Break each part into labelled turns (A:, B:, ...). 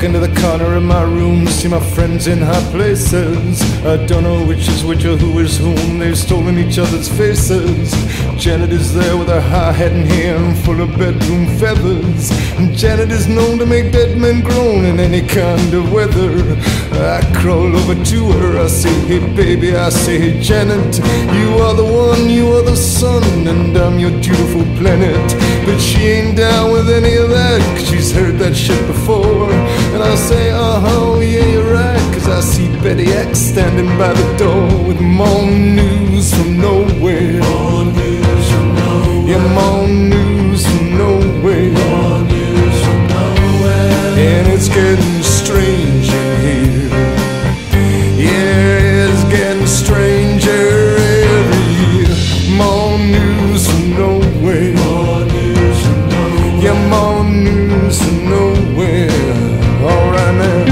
A: into the corner of my room, see my friends in high places. I don't know which is which or who is whom. They've stolen each other's faces. Janet is there with her high hat and hair and full of bedroom feathers. And Janet is known to make dead men groan in any kind of weather. I crawl over to her, I say, hey baby, I say, hey Janet, you are the one, you are the sun, and I'm your dutiful planet. But she ain't down with any of that, 'cause she's heard that shit before. And I say, uh-huh, yeah, you're right, 'cause I see Betty X standing by the door with more news from nowhere.
B: More news from nowhere.
A: Yeah, more news from nowhere.
B: More news from nowhere.
A: And it's getting strange in here. Yeah, it's getting stranger every year. More news from nowhere.
B: More news from nowhere.
A: Yeah, more news from nowhere. All right now.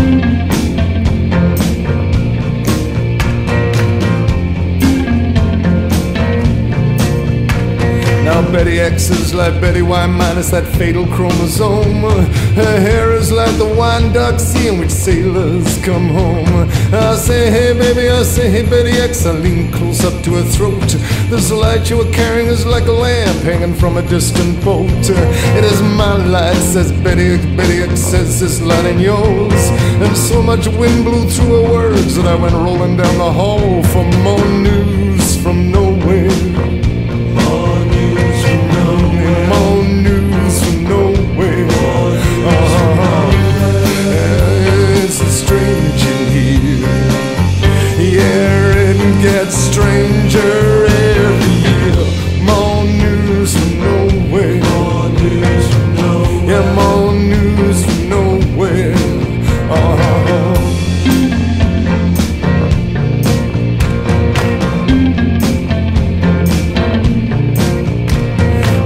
A: Now Betty X is like Betty Y minus that fatal chromosome. Her hair is like the wine dark sea in which sailors come home. I say, hey baby, I say, hey Betty X. I lean close up to her throat. This light you were carrying is like a lamp hanging from a distant boat. It is my light, says Betty X. Betty X says, this light ain't yours. And so much wind blew through her words that I went rolling down the hall for more news from nowhere.
B: More news from nowhere.
A: More news from nowhere. It's strange in here. Yeah, it gets stranger every year. More news from nowhere.
B: More news from nowhere.
A: Yeah, more news from nowhere.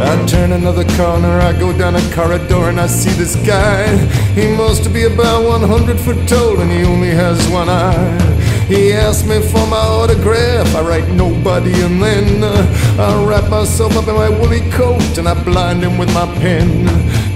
A: I turn another corner, I go down a corridor and I see this guy. He must be about 100 foot tall and he only has one eye. He asked me for my autograph, I write nobody, and then I wrap myself up in my woolly coat and I blind him with my pen.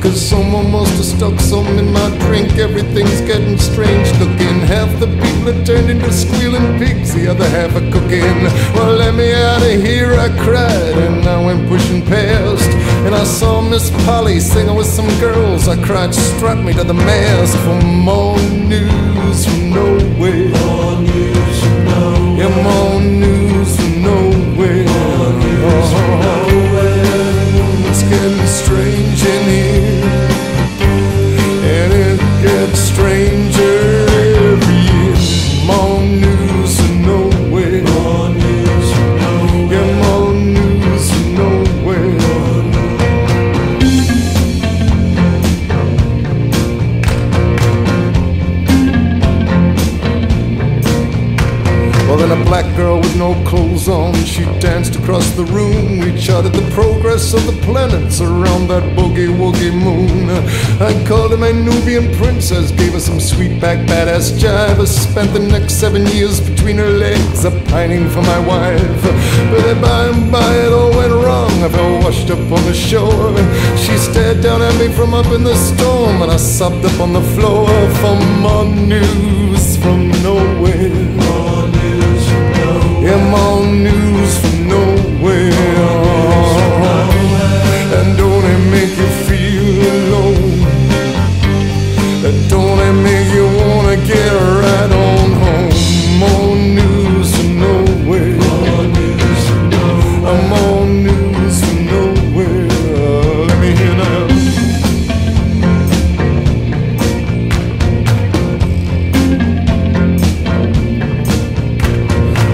A: 'Cause someone must have stuck something in my drink. Everything's getting strange looking. Half the people are turned into squealing pigs, the other half are cooking. Well, let me out of here, I cried, and I went pushing past. And I saw Miss Polly singing with some girls. I cried, strap me to the mast for more news from nowhere.
B: More news from nowhere.
A: Yeah, more news from nowhere.
B: More news from nowhere.
A: It's getting strange in here, and it gets stranger every year. More news from nowhere.
B: More news from nowhere.
A: Yeah, more news from nowhere. Well, then a black girl with no clothes on, she danced across the room. We charted the progress of the planets around that boogie-woogie moon. I called her my Nubian princess, gave her some sweet back badass jive. I spent the next 7 years between her legs, a pining for my wife. But by and by it all went wrong. I fell washed up on the shore. She stared down at me from up in the storm, and I sobbed up on the floor for more news from nowhere.
B: More news from nowhere.
A: Yeah, more news from nowhere. And don't it make you feel alone? Don't it make you wanna get right on home? More news from nowhere.
B: More news from nowhere.
A: More news from nowhere. Let me hear now.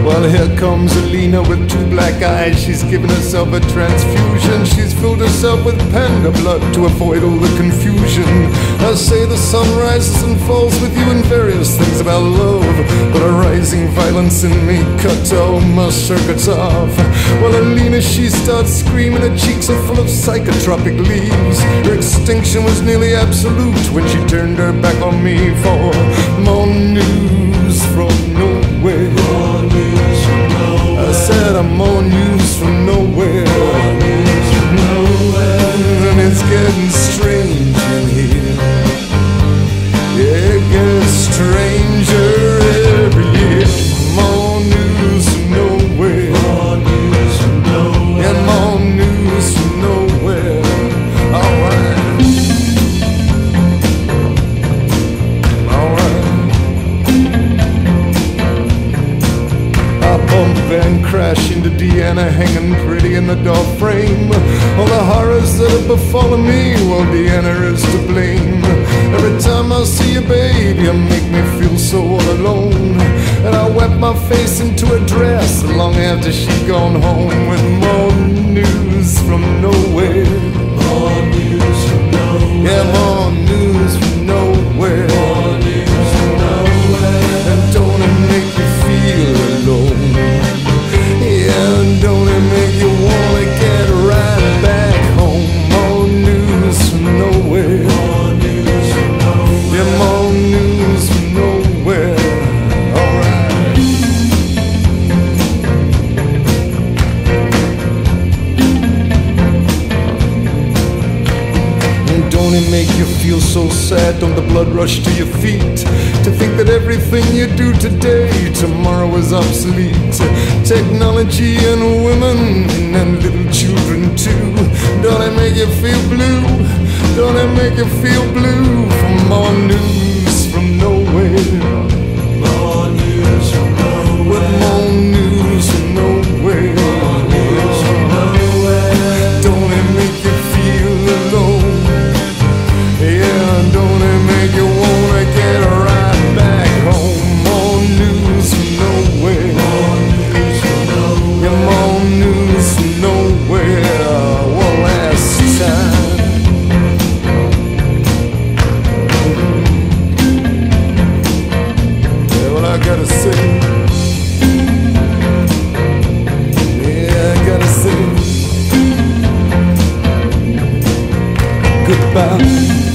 A: Well, here comes Alina with two black eyes. She's given herself a transfusion. She's filled herself with panda blood to avoid all the confusion. I say the sun rises and falls with you and various things about love, but a rising violence in me cut all my circuits off. Well, Alina, she starts screaming. Her cheeks are full of psychotropic leaves. Her extinction was nearly absolute when she turned her back on me for more news from nowhere.
B: More news from nowhere.
A: I said I'm more news from nowhere.
B: More news from nowhere.
A: And it's getting strange in here. Yeah, All the horrors that have befallen me, well, Deanna is to blame. Every time I see you, babe, you make me feel so all alone. And I wet my face into a dress long after she'd gone home, with more news from nowhere.
B: More news from nowhere.
A: Yeah, more news from nowhere.
B: More news from nowhere.
A: And don't it make you feel alone? Yeah, and don't it make you wanna get right back home? More news from nowhere.
B: More news from nowhere.
A: Yeah, more news from nowhere. Alright. And don't it make you feel so sad? Don't the blood rush to your feet to think that everything you do today, tomorrow is obsolete? Technology and women and little children too. Don't it make you feel blue? Don't it make you feel blue? For more news from nowhere.
B: More news from nowhere.
A: With more news from nowhere.
B: More news from nowhere.
A: Don't it make you feel alone? Yeah, don't it make you wanna get right back home? More news from nowhere.
B: More news from nowhere.
A: Yeah, more news from nowhere. One last time. Yeah, what I gotta say. Yeah, I gotta say goodbye.